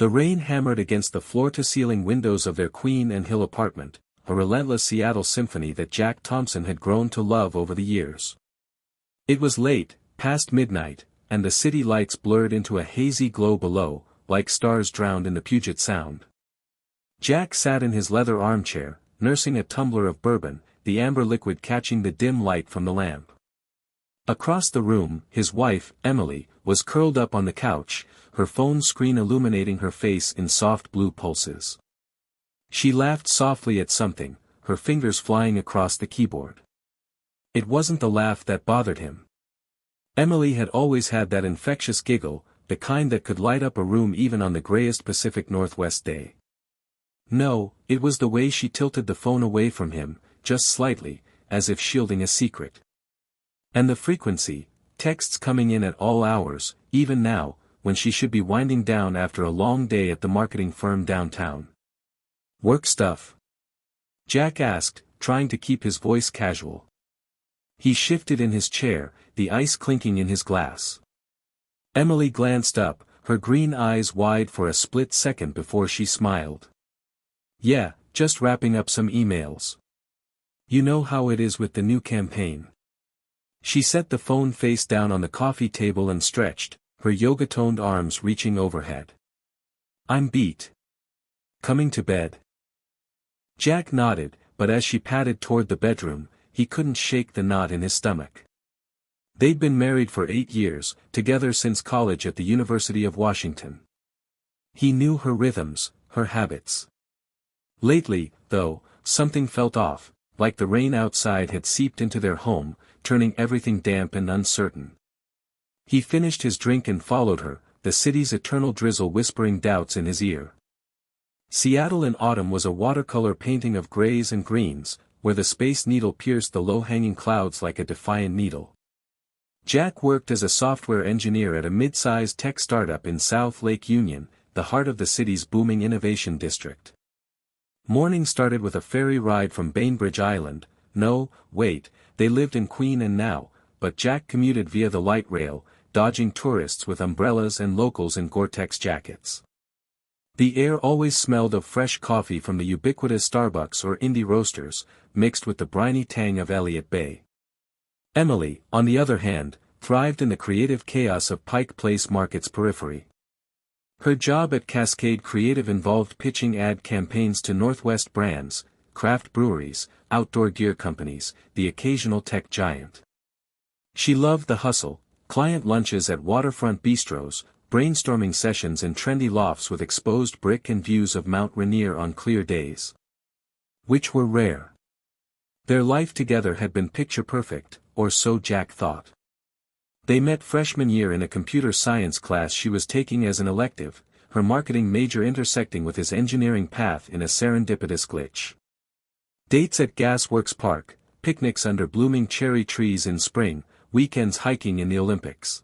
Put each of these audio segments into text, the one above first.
The rain hammered against the floor-to-ceiling windows of their Queen and Hill apartment, a relentless Seattle symphony that Jack Thompson had grown to love over the years. It was late, past midnight, and the city lights blurred into a hazy glow below, like stars drowned in the Puget Sound. Jack sat in his leather armchair, nursing a tumbler of bourbon, the amber liquid catching the dim light from the lamp. Across the room, his wife, Emily, was curled up on the couch, her phone screen illuminating her face in soft blue pulses. She laughed softly at something, her fingers flying across the keyboard. It wasn't the laugh that bothered him. Emily had always had that infectious giggle, the kind that could light up a room even on the grayest Pacific Northwest day. No, it was the way she tilted the phone away from him, just slightly, as if shielding a secret. And the frequency, texts coming in at all hours, even now, when she should be winding down after a long day at the marketing firm downtown. Work stuff? Jack asked, trying to keep his voice casual. He shifted in his chair, the ice clinking in his glass. Emily glanced up, her green eyes wide for a split second before she smiled. Yeah, just wrapping up some emails. You know how it is with the new campaign. She set the phone face down on the coffee table and stretched, her yoga-toned arms reaching overhead. I'm beat. Coming to bed? Jack nodded, but as she padded toward the bedroom, he couldn't shake the knot in his stomach. They'd been married for 8 years, together since college at the University of Washington. He knew her rhythms, her habits. Lately, though, something felt off, like the rain outside had seeped into their home, turning everything damp and uncertain. He finished his drink and followed her, the city's eternal drizzle whispering doubts in his ear. Seattle in autumn was a watercolor painting of grays and greens, where the Space Needle pierced the low-hanging clouds like a defiant needle. Jack worked as a software engineer at a mid-sized tech startup in South Lake Union, the heart of the city's booming innovation district. Morning started with a ferry ride from Bainbridge Island. No, wait, they lived in Queen and now, but Jack commuted via the light rail, dodging tourists with umbrellas and locals in Gore-Tex jackets. The air always smelled of fresh coffee from the ubiquitous Starbucks or indie roasters, mixed with the briny tang of Elliott Bay. Emily, on the other hand, thrived in the creative chaos of Pike Place Market's periphery. Her job at Cascade Creative involved pitching ad campaigns to Northwest brands, craft breweries, outdoor gear companies, the occasional tech giant. She loved the hustle, client lunches at waterfront bistros, brainstorming sessions in trendy lofts with exposed brick and views of Mount Rainier on clear days. Which were rare. Their life together had been picture-perfect, or so Jack thought. They met freshman year in a computer science class she was taking as an elective, her marketing major intersecting with his engineering path in a serendipitous glitch. Dates at Gasworks Park, picnics under blooming cherry trees in spring, weekends hiking in the Olympics.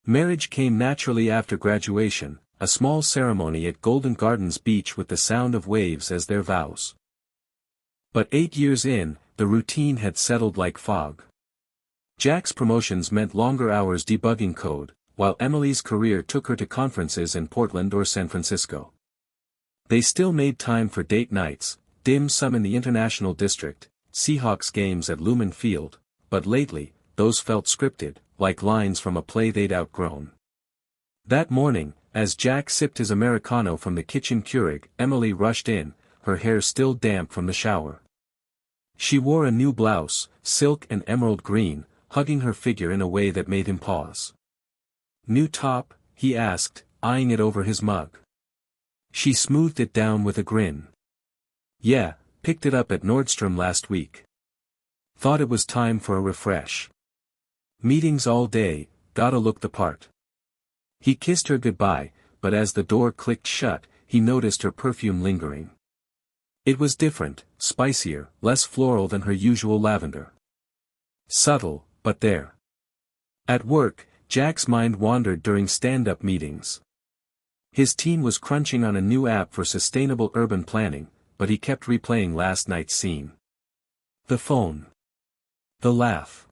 Marriage came naturally after graduation, a small ceremony at Golden Gardens Beach with the sound of waves as their vows. But 8 years in, the routine had settled like fog. Jack's promotions meant longer hours debugging code, while Emily's career took her to conferences in Portland or San Francisco. They still made time for date nights, dim sum in the International District, Seahawks games at Lumen Field, but lately, those felt scripted, like lines from a play they'd outgrown. That morning, as Jack sipped his Americano from the kitchen Keurig, Emily rushed in, her hair still damp from the shower. She wore a new blouse, silk and emerald green, hugging her figure in a way that made him pause. New top? He asked, eyeing it over his mug. She smoothed it down with a grin. Yeah, picked it up at Nordstrom last week. Thought it was time for a refresh. Meetings all day, gotta look the part. He kissed her goodbye, but as the door clicked shut, he noticed her perfume lingering. It was different, spicier, less floral than her usual lavender. Subtle, but there. At work, Jack's mind wandered during stand-up meetings. His team was crunching on a new app for sustainable urban planning, but he kept replaying last night's scene. The phone. The laugh.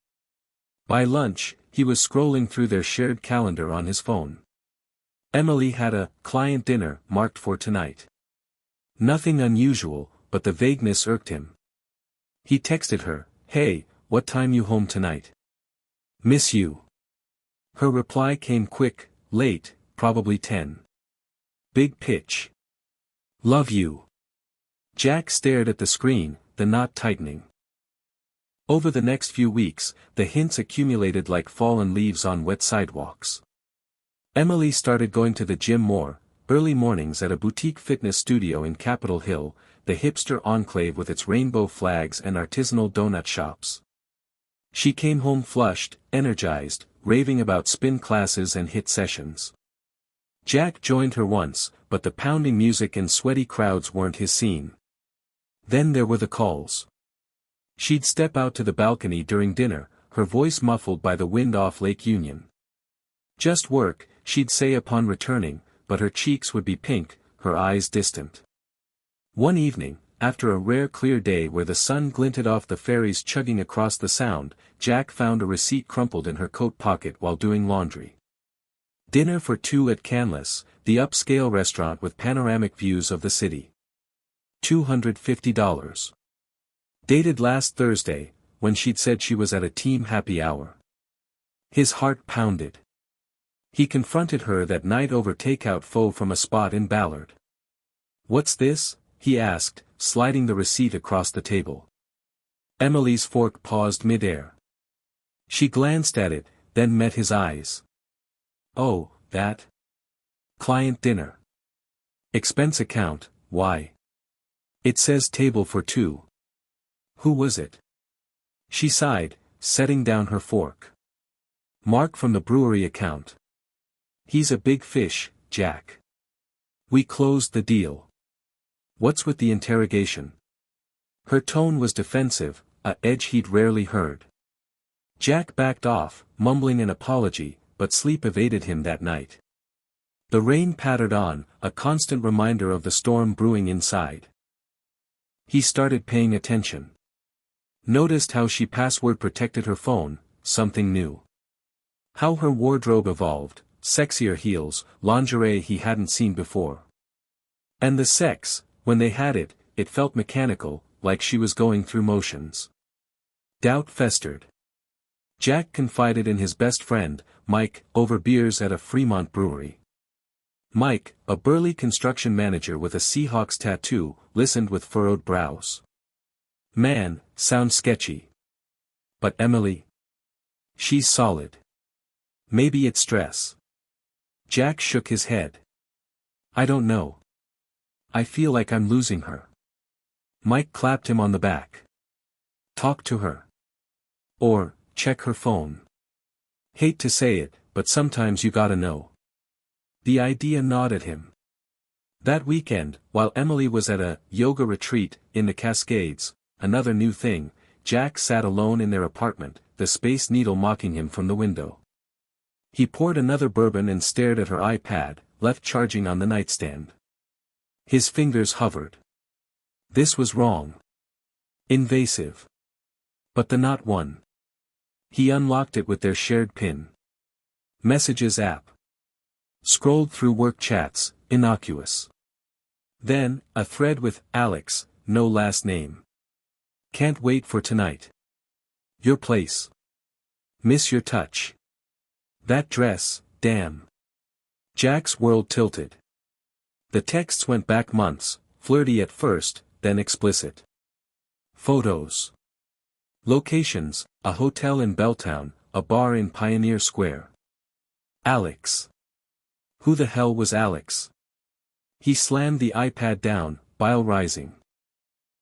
By lunch, he was scrolling through their shared calendar on his phone. Emily had a client dinner marked for tonight. Nothing unusual, but the vagueness irked him. He texted her, "Hey, what time you home tonight? Miss you." Her reply came quick, late, probably 10. Big pitch. Love you. Jack stared at the screen, the knot tightening. Over the next few weeks, the hints accumulated like fallen leaves on wet sidewalks. Emily started going to the gym more, early mornings at a boutique fitness studio in Capitol Hill, the hipster enclave with its rainbow flags and artisanal donut shops. She came home flushed, energized, raving about spin classes and hit sessions. Jack joined her once, but the pounding music and sweaty crowds weren't his scene. Then there were the calls. She'd step out to the balcony during dinner, her voice muffled by the wind off Lake Union. "Just work," she'd say upon returning, but her cheeks would be pink, her eyes distant. One evening, after a rare clear day where the sun glinted off the ferries chugging across the Sound, Jack found a receipt crumpled in her coat pocket while doing laundry. Dinner for two at Canlis, the upscale restaurant with panoramic views of the city. $250. Dated last Thursday, when she'd said she was at a team happy hour. His heart pounded. He confronted her that night over takeout pho from a spot in Ballard. "What's this?" he asked, sliding the receipt across the table. Emily's fork paused mid-air. She glanced at it, then met his eyes. "Oh, that? Client dinner. Expense account, why? It says table for two. Who was it?" She sighed, setting down her fork. "Mark from the brewery account. He's a big fish, Jack. We closed the deal." "What's with the interrogation?" Her tone was defensive, a edge he'd rarely heard. Jack backed off, mumbling an apology, but sleep evaded him that night. The rain pattered on, a constant reminder of the storm brewing inside. He started paying attention. Noticed how she password protected her phone, something new. How her wardrobe evolved, sexier heels, lingerie he hadn't seen before. And the sex, when they had it, it felt mechanical, like she was going through motions. Doubt festered. Jack confided in his best friend, Mike, over beers at a Fremont brewery. Mike, a burly construction manager with a Seahawks tattoo, listened with furrowed brows. "Man, sounds sketchy. But Emily? She's solid. Maybe it's stress." Jack shook his head. "I don't know. I feel like I'm losing her." Mike clapped him on the back. "Talk to her. Or, check her phone. Hate to say it, but sometimes you gotta know." The idea gnawed at him. That weekend, while Emily was at a yoga retreat in the Cascades, another new thing, Jack sat alone in their apartment, the Space Needle mocking him from the window. He poured another bourbon and stared at her iPad, left charging on the nightstand. His fingers hovered. This was wrong. Invasive. But the not one. He unlocked it with their shared PIN. Messages app. Scrolled through work chats, innocuous. Then, a thread with Alex, no last name. "Can't wait for tonight. Your place. Miss your touch. That dress, damn." Jack's world tilted. The texts went back months, flirty at first, then explicit. Photos. Locations, a hotel in Belltown, a bar in Pioneer Square. Alex. Who the hell was Alex? He slammed the iPad down, bile rising.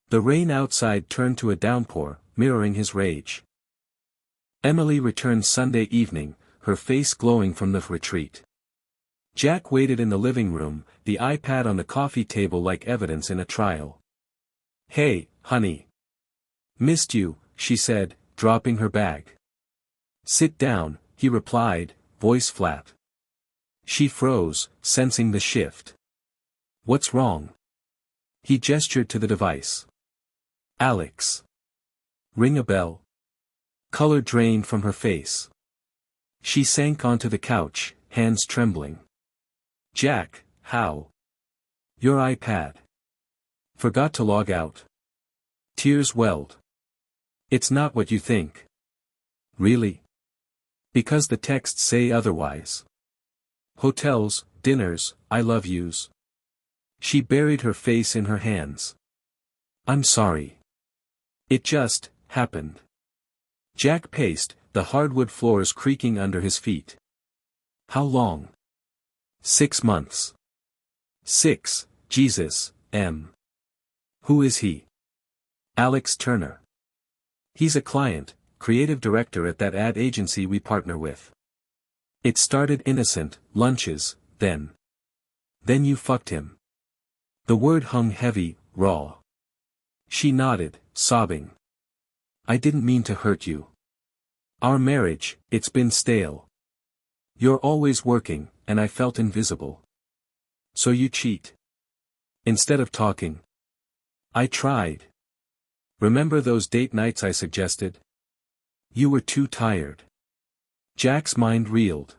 The rain outside turned to a downpour, mirroring his rage. Emily returned Sunday evening, her face glowing from the retreat. Jack waited in the living room, the iPad on the coffee table like evidence in a trial. "Hey, honey. Missed you," she said, dropping her bag. "Sit down," he replied, voice flat. She froze, sensing the shift. "What's wrong?" He gestured to the device. "Alex. Ring a bell?" Color drained from her face. She sank onto the couch, hands trembling. Jack, how? Your iPad. Forgot to log out. Tears welled. It's not what you think. Really? Because the texts say otherwise. Hotels, dinners, I love yous. She buried her face in her hands. I'm sorry. It just happened. Jack paced, the hardwood floors creaking under his feet. How long? 6 months. 6, Jesus, M. Who is he? Alex Turner. He's a client, creative director at that ad agency we partner with. It started innocent, lunches, then. Then you fucked him. The word hung heavy, raw. She nodded, sobbing. I didn't mean to hurt you. Our marriage, it's been stale. You're always working, and I felt invisible. So you cheat. Instead of talking. I tried. Remember those date nights I suggested? You were too tired. Jack's mind reeled.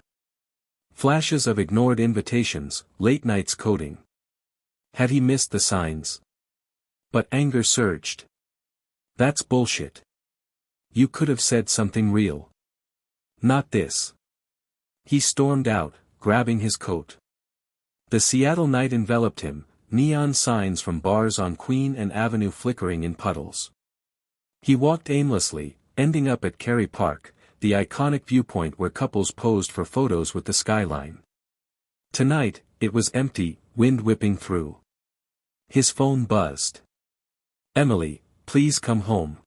Flashes of ignored invitations, late nights coding. Had he missed the signs? But anger surged. That's bullshit. You could have said something real. Not this. He stormed out, grabbing his coat. The Seattle night enveloped him, neon signs from bars on Queen and Avenue flickering in puddles. He walked aimlessly, ending up at Kerry Park, the iconic viewpoint where couples posed for photos with the skyline. Tonight, it was empty, wind whipping through. His phone buzzed. Emily, please come home.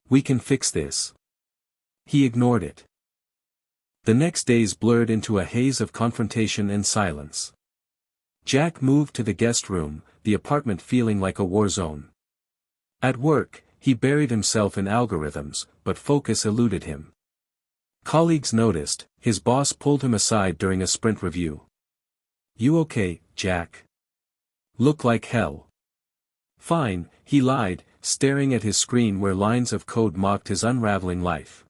We can fix this. He ignored it. The next days blurred into a haze of confrontation and silence. Jack moved to the guest room, the apartment feeling like a war zone. At work, he buried himself in algorithms, but focus eluded him. Colleagues noticed, his boss pulled him aside during a sprint review. You okay, Jack? Look like hell. Fine, he lied, staring at his screen where lines of code mocked his unraveling life.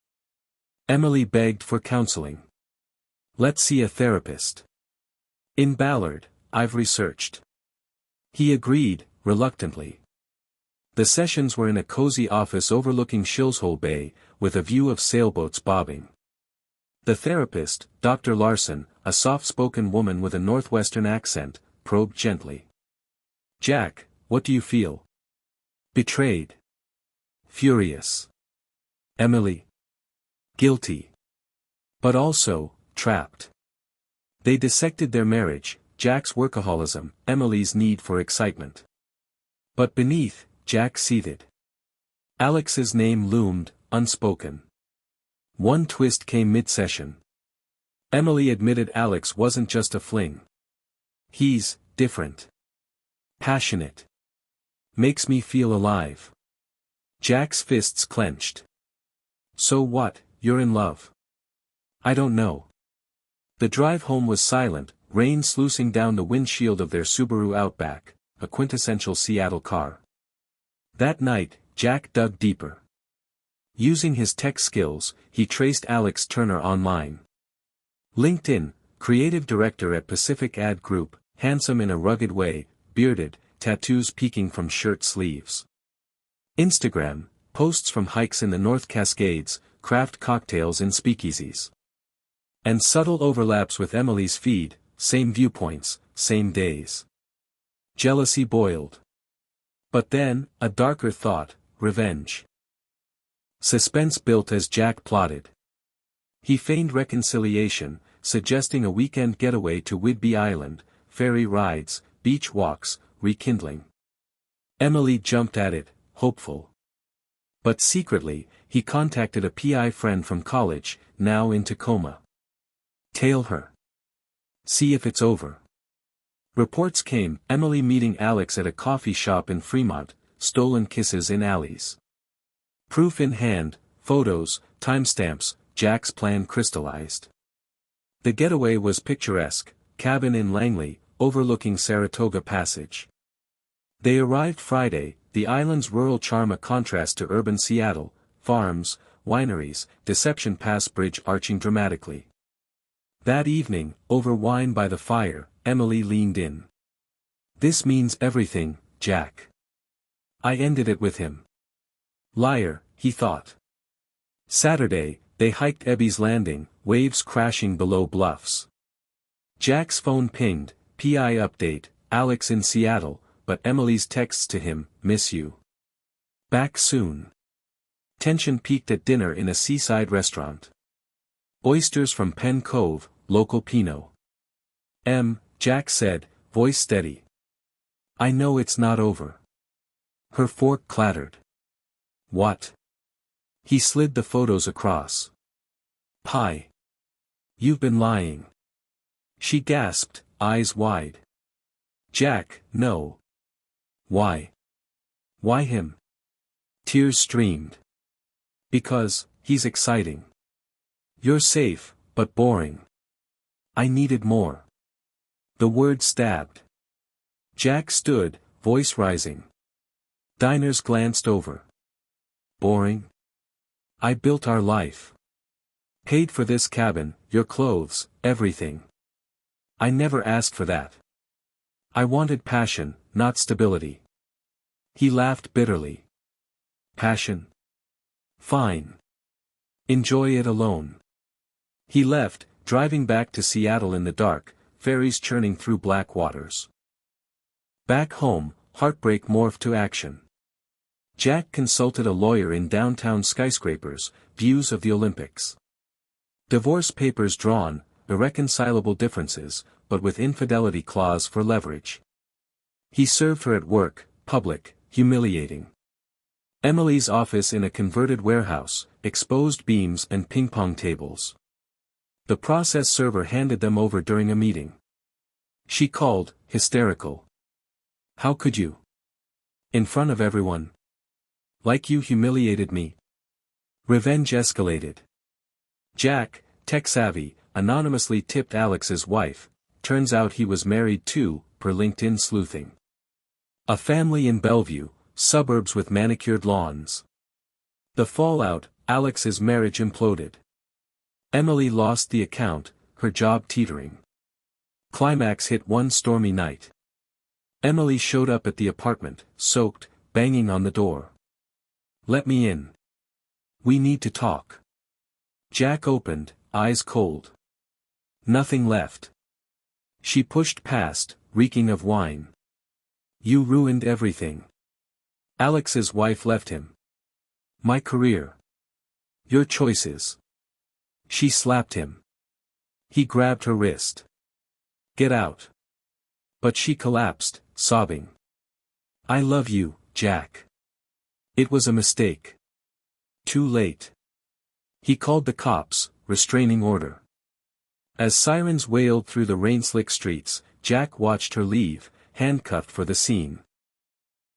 Emily begged for counseling. Let's see a therapist. In Ballard, I've researched. He agreed, reluctantly. The sessions were in a cozy office overlooking Shilshole Bay, with a view of sailboats bobbing. The therapist, Dr. Larson, a soft-spoken woman with a northwestern accent, probed gently. Jack, what do you feel? Betrayed. Furious. Emily. Guilty. But also, trapped. They dissected their marriage, Jack's workaholism, Emily's need for excitement. But beneath, Jack seethed. Alex's name loomed, unspoken. One twist came mid-session. Emily admitted Alex wasn't just a fling. He's different. Passionate. Makes me feel alive. Jack's fists clenched. So what, you're in love? I don't know. The drive home was silent, rain sluicing down the windshield of their Subaru Outback, a quintessential Seattle car. That night, Jack dug deeper. Using his tech skills, he traced Alex Turner online. LinkedIn, creative director at Pacific Ad Group, handsome in a rugged way, bearded, tattoos peeking from shirt sleeves. Instagram, posts from hikes in the North Cascades, craft cocktails in speakeasies. And subtle overlaps with Emily's feed, same viewpoints, same days. Jealousy boiled. But then, a darker thought, revenge. Suspense built as Jack plotted. He feigned reconciliation, suggesting a weekend getaway to Whidbey Island, ferry rides, beach walks, rekindling. Emily jumped at it, hopeful. But secretly, he contacted a PI friend from college, now in Tacoma. Tail her. See if it's over. Reports came, Emily meeting Alex at a coffee shop in Fremont, stolen kisses in alleys. Proof in hand, photos, timestamps, Jack's plan crystallized. The getaway was picturesque, cabin in Langley, overlooking Saratoga Passage. They arrived Friday, the island's rural charm a contrast to urban Seattle, farms, wineries, Deception Pass Bridge arching dramatically. That evening, over wine by the fire, Emily leaned in. "This means everything, Jack. I ended it with him." Liar, he thought. Saturday, they hiked Ebby's Landing, waves crashing below bluffs. Jack's phone pinged, "PI update, Alex in Seattle," but Emily's texts to him, "Miss you. Back soon." Tension peaked at dinner in a seaside restaurant. Oysters from Penn Cove, local Pinot. Jack said, voice steady. "I know it's not over." Her fork clattered. "What?" He slid the photos across. "Pie. You've been lying." She gasped, eyes wide. "Jack, no." "Why? Why him?" Tears streamed. "Because, he's exciting. You're safe, but boring. I needed more." The word stabbed. Jack stood, voice rising. Diners glanced over. "Boring? I built our life. Paid for this cabin, your clothes, everything. I never asked for that. I wanted passion, not stability." He laughed bitterly. "Passion? Fine. Enjoy it alone." He left, driving back to Seattle in the dark, ferries churning through black waters. Back home, heartbreak morphed to action. Jack consulted a lawyer in downtown skyscrapers, views of the Olympics. Divorce papers drawn, irreconcilable differences, but with infidelity clause for leverage. He served her at work, public, humiliating. Emily's office in a converted warehouse, exposed beams and ping-pong tables. The process server handed them over during a meeting. She called, hysterical. "How could you? In front of everyone? Like you humiliated me." Revenge escalated. Jack, tech-savvy, anonymously tipped Alex's wife. Turns out he was married too, per LinkedIn sleuthing. A family in Bellevue, suburbs with manicured lawns. The fallout, Alex's marriage imploded. Emily lost the account, her job teetering. Climax hit one stormy night. Emily showed up at the apartment, soaked, banging on the door. "Let me in. We need to talk." Jack opened, eyes cold. Nothing left. She pushed past, reeking of wine. "You ruined everything." Alex's wife left him. "My career. Your choices." She slapped him. He grabbed her wrist. "Get out." But she collapsed, sobbing. "I love you, Jack. It was a mistake." Too late. He called the cops, restraining order. As sirens wailed through the rain-slick streets, Jack watched her leave, handcuffed for the scene.